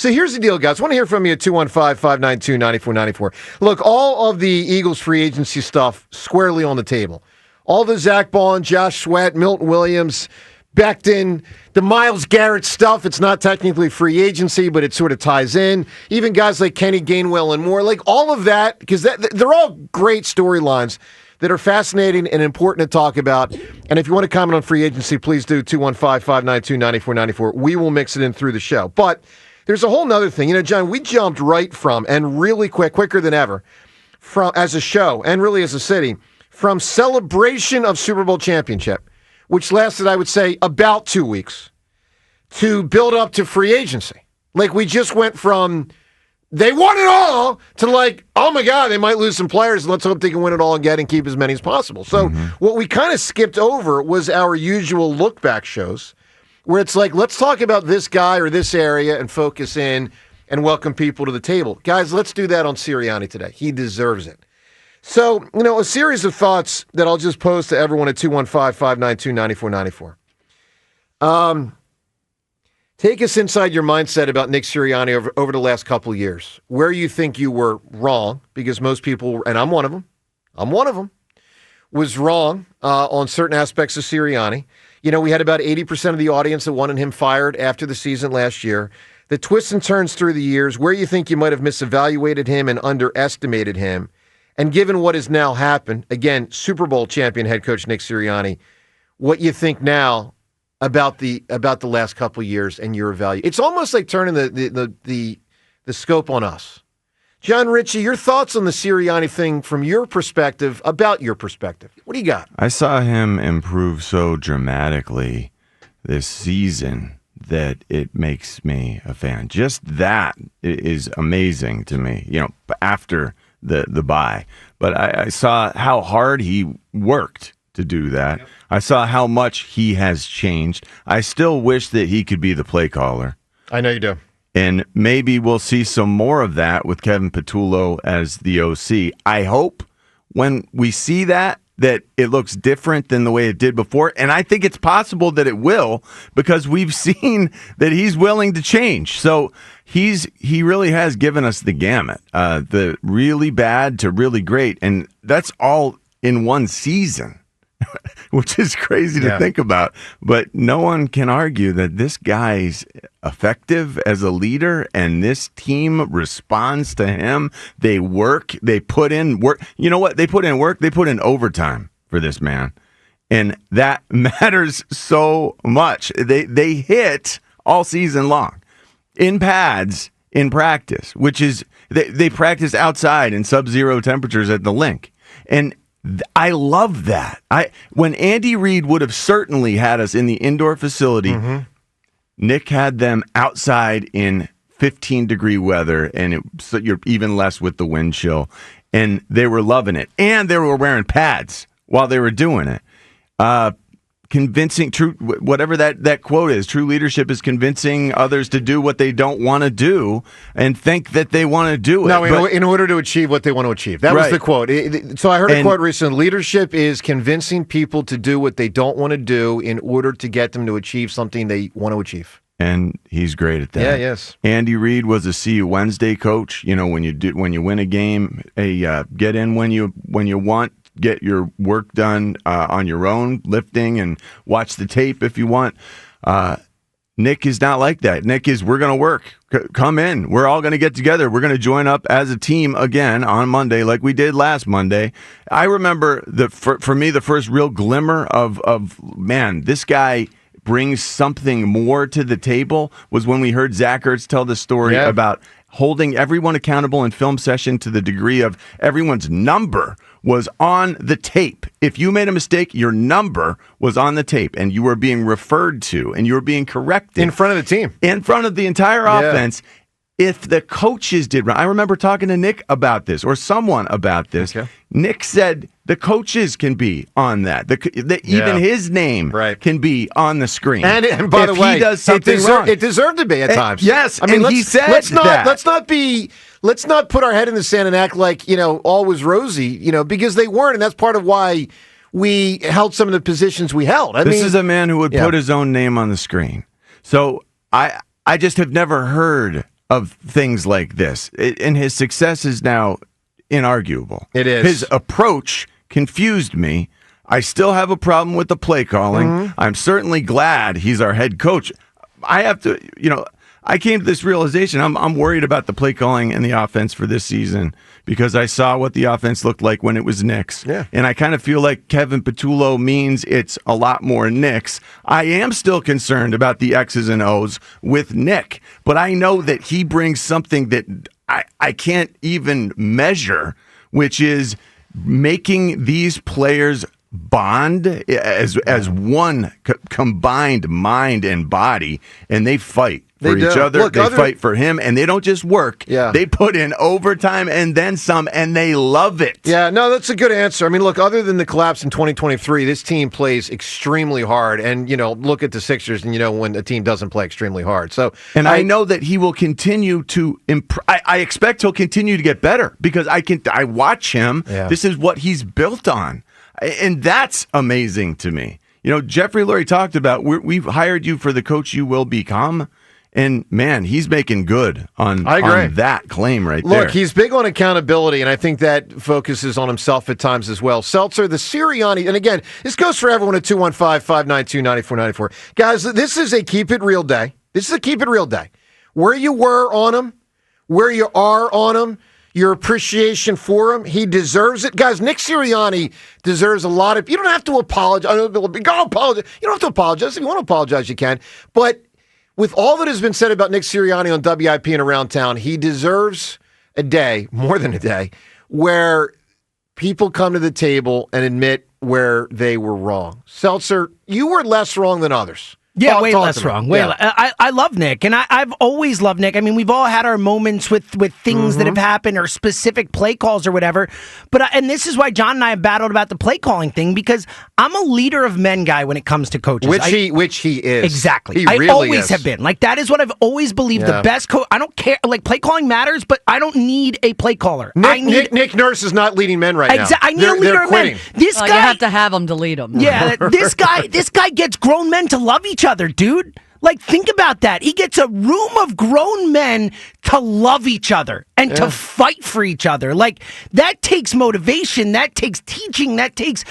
So here's the deal, guys. I want to hear from you at 215-592-9494. Look, all of the Eagles free agency stuff squarely on the table. All the Zach Bond, Josh Sweat, Milton Williams, Becton, the Myles Garrett stuff. It's not technically free agency, but it sort of ties in. Even guys like Kenny Gainwell and more. Like all of that, because they're all great storylines that are fascinating and important to talk about. And if you want to comment on free agency, please do 215-592-9494. We will mix it in through the show. But there's a whole nother thing. You know, John, we jumped right from, and really quicker than ever, from as a show and really as a city, from celebration of Super Bowl championship, which lasted, I would say, about 2 weeks, to build up to free agency. Like, we just went from, they won it all, to like, oh my God, they might lose some players, and let's hope they can win it all again and keep as many as possible. So what we kind of skipped over was our usual look-back shows, where it's like, let's talk about this guy or this area and focus in and welcome people to the table. Guys, let's do that on Sirianni today. He deserves it. So, you know, a series of thoughts that I'll just pose to everyone at 215-592-9494. Take us inside your mindset about Nick Sirianni over the last couple of years. Where you think you were wrong, because most people, and I'm one of them, was wrong on certain aspects of Sirianni. You know, we had about 80% of the audience that wanted him fired after the season last year. The twists and turns through the years, where you think you might have misevaluated him and underestimated him. And given what has now happened, again, Super Bowl champion head coach Nick Sirianni, what you think now about the last couple of years and your value. It's almost like turning the scope on us. John Ritchie, your thoughts on the Sirianni thing from your perspective, about your perspective. What do you got? I saw him improve so dramatically this season that it makes me a fan. Just that is amazing to me, you know, after the bye. But I saw how hard he worked to do that. Yep. I saw how much he has changed. I still wish that he could be the play caller. I know you do. And maybe we'll see some more of that with Kevin Patullo as the OC. I hope when we see that it looks different than the way it did before. And I think it's possible that it will, because we've seen that he's willing to change. So he really has given us the gamut, the really bad to really great. And that's all in one season, which is crazy to think about. But no one can argue that this guy's effective as a leader, and this team responds to him. They work. They put in work. You know what? They put in work. They put in overtime for this man. And that matters so much. They hit all season long in pads in practice, which is they practice outside in sub-zero temperatures at the Link. And I love that. When Andy Reid would have certainly had us in the indoor facility, Nick had them outside in 15-degree weather, and so you're even less with the wind chill. And they were loving it. And they were wearing pads while they were doing it. Convincing, true, whatever that quote is, true leadership is convincing others to do what they don't want to do and think that they want to do it. No, in order to achieve what they want to achieve. That was the quote. So I heard a quote recently. Leadership is convincing people to do what they don't want to do in order to get them to achieve something they want to achieve. And he's great at that. Yeah, yes. Andy Reid was a See You Wednesday coach. You know, when you win a game, get in when you want. Get your work done on your own, lifting, and watch the tape if you want. Nick is not like that. Nick is, we're going to work. Come in. We're all going to get together. We're going to join up as a team again on Monday like we did last Monday. I remember, for me, the first real glimmer of man, this guy brings something more to the table was when we heard Zach Ertz tell the story about holding everyone accountable in film session to the degree of everyone's number was on the tape. If you made a mistake, your number was on the tape, and you were being referred to, and you were being corrected. In front of the team. In front of the entire offense. If the coaches did right, I remember talking to Nick about this, or someone about this. Okay. Nick said the coaches can be on that. Even his name can be on the screen. And by the way, he does something wrong, it deserved to be at times. Yes, I mean, he said that. Let's not put our head in the sand and act like, all was rosy, because they weren't, and that's part of why we held some of the positions we held. This is a man who would put his own name on the screen. So I just have never heard of things like this. And his success is now inarguable. It is. His approach confused me. I still have a problem with the play calling. Mm-hmm. I'm certainly glad he's our head coach. I have to, I came to this realization. I'm worried about the play calling and the offense for this season because I saw what the offense looked like when it was Knicks. Yeah. And I kind of feel like Kevin Patullo means it's a lot more Knicks. I am still concerned about the X's and O's with Nick, but I know that he brings something that I can't even measure, which is making these players bond as one combined mind and body, and they fight for each other. Look, they fight for him, and they don't just work. Yeah. They put in overtime and then some, and they love it. Yeah, no, that's a good answer. I mean, look, other than the collapse in 2023, this team plays extremely hard. And, look at the Sixers, and when a team doesn't play extremely hard. So, and I know that he will continue to I expect he'll continue to get better because I watch him. Yeah. This is what he's built on. And that's amazing to me. Jeffrey Lurie talked about, we've hired you for the coach you will become. And, man, he's making good on that claim right there. Look, he's big on accountability, and I think that focuses on himself at times as well. Seltzer, the Sirianni, and again, this goes for everyone at 215-592-9494. Guys, this is a keep it real day. This is a keep it real day. Where you were on him, where you are on him, your appreciation for him. He deserves it. Guys, Nick Sirianni deserves a lot of... You don't have to apologize. Go apologize. You don't have to apologize. If you want to apologize, you can. But with all that has been said about Nick Sirianni on WIP and around town, he deserves a day, more than a day, where people come to the table and admit where they were wrong. Seltzer, you were less wrong than others. Yeah, way less wrong. I love Nick, and I've always loved Nick. I mean, we've all had our moments with things that have happened or specific play calls or whatever. But and this is why John and I have battled about the play calling thing, because I'm a leader of men guy when it comes to coaches. Which he is. Exactly. He I really always is. have been. Like, that is what I've always believed. Yeah. The best coach. I don't care. Like, play calling matters, but I don't need a play caller. Nick Nurse is not leading men right now. I need a leader of men. This guy, you have to have him to lead them. Yeah, this guy gets grown men to love each other, dude. Like, think about that. He gets a room of grown men to love each other and to fight for each other. Like, that takes motivation. That takes teaching. That takes,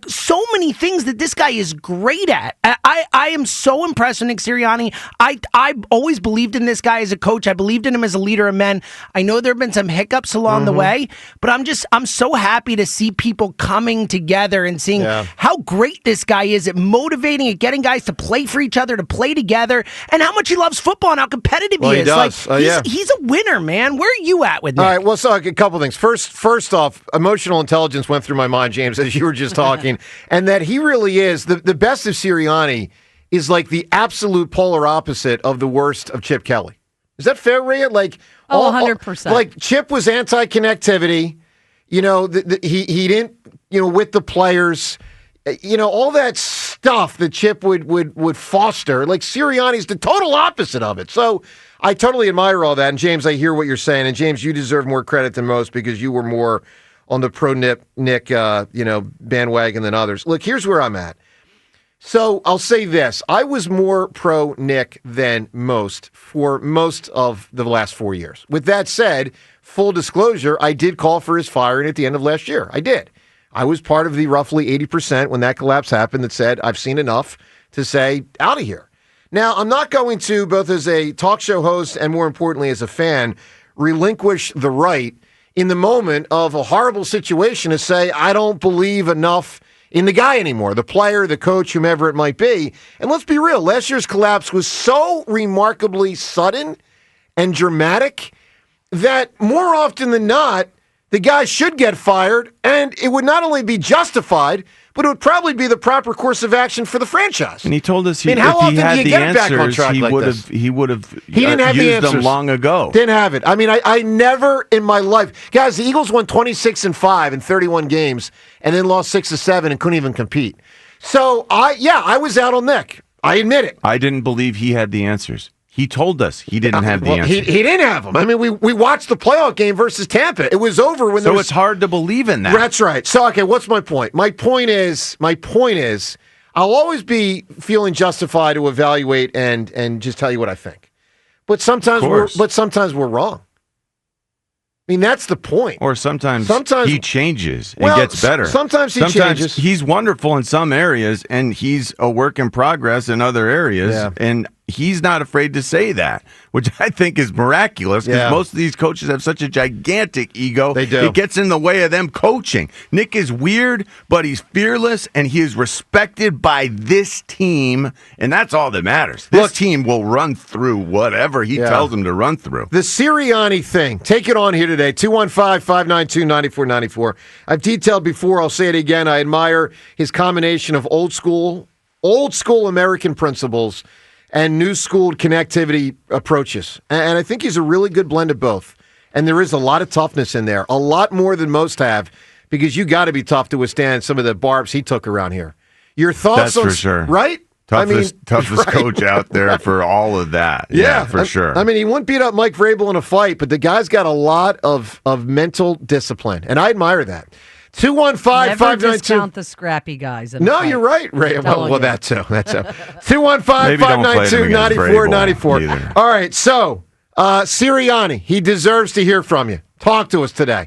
so many things that this guy is great at. I am so impressed with Nick Sirianni. I've always believed in this guy as a coach. I believed in him as a leader of men. I know there have been some hiccups along the way, but I'm so happy to see people coming together and seeing how great this guy is at motivating, at getting guys to play for each other, to play together, and how much he loves football and how competitive he is. Does. He's a winner, man. Where are you at with Nick? All right, well, so a couple things. First off, emotional intelligence went through my mind, James, as you were just talking, and that he really is, the best of Sirianni is like the absolute polar opposite of the worst of Chip Kelly. Is that fair, Rhea? 100%. Like, Chip was anti-connectivity. He didn't, with the players... all that stuff that Chip would foster, like Sirianni's the total opposite of it. So I totally admire all that. And James, I hear what you're saying. And James, you deserve more credit than most because you were more on the pro Nick bandwagon than others. Look, here's where I'm at. So I'll say this. I was more pro Nick than most for most of the last 4 years. With that said, full disclosure, I did call for his firing at the end of last year. I did. I was part of the roughly 80% when that collapse happened that said, I've seen enough to say, out of here. Now, I'm not going to, both as a talk show host and more importantly as a fan, relinquish the right in the moment of a horrible situation to say, I don't believe enough in the guy anymore, the player, the coach, whomever it might be. And let's be real, last year's collapse was so remarkably sudden and dramatic that more often than not, the guy should get fired, and it would not only be justified, but it would probably be the proper course of action for the franchise. And he told us how if often he had do you the get it back on answers, track he like would this? have he didn't have the used them answers. long ago. Didn't have it. I mean, I never in my life, guys. The Eagles won 26-5 in 31 games, and then lost 6-7 and couldn't even compete. So I was out on Nick. I admit it. I didn't believe he had the answers. He told us he didn't have the answers. He didn't have them. I mean, we watched the playoff game versus Tampa. It was over when there was... So it's hard to believe in that. That's right. So, okay, what's my point? My point is, I'll always be feeling justified to evaluate and just tell you what I think. But sometimes course. we're wrong. I mean, that's the point. Or sometimes he changes and Well, gets better. sometimes he changes. He's wonderful in some areas, and he's a work in progress in other areas. Yeah. And he's not afraid to say that, which I think is miraculous because Yeah. most of these coaches have such a gigantic ego. They do. It gets in the way of them coaching. Nick is weird, but he's fearless, and he is respected by this team, and that's all that matters. This team will run through whatever he tells them to run through. The Sirianni thing, take it on here today, 215-592-9494. I've detailed before, I'll say it again, I admire his combination of old school American principles and new school connectivity approaches. And I think he's a really good blend of both. And there is a lot of toughness in there, a lot more than most have, because you got to be tough to withstand some of the barbs he took around here. Your thoughts That's on for sure. Right? Toughest right. coach out there for all of that. Yeah, for sure. I mean, he wouldn't beat up Mike Vrabel in a fight, but the guy's got a lot of mental discipline, and I admire that. 215-592. Never discount the scrappy guys. In a No, fight. you're right, Ray. Well, you. that too. That's too. Maybe don't play him against 215-592-9494. Vrabel either. All right, so Sirianni, he deserves to hear from you. Talk to us today.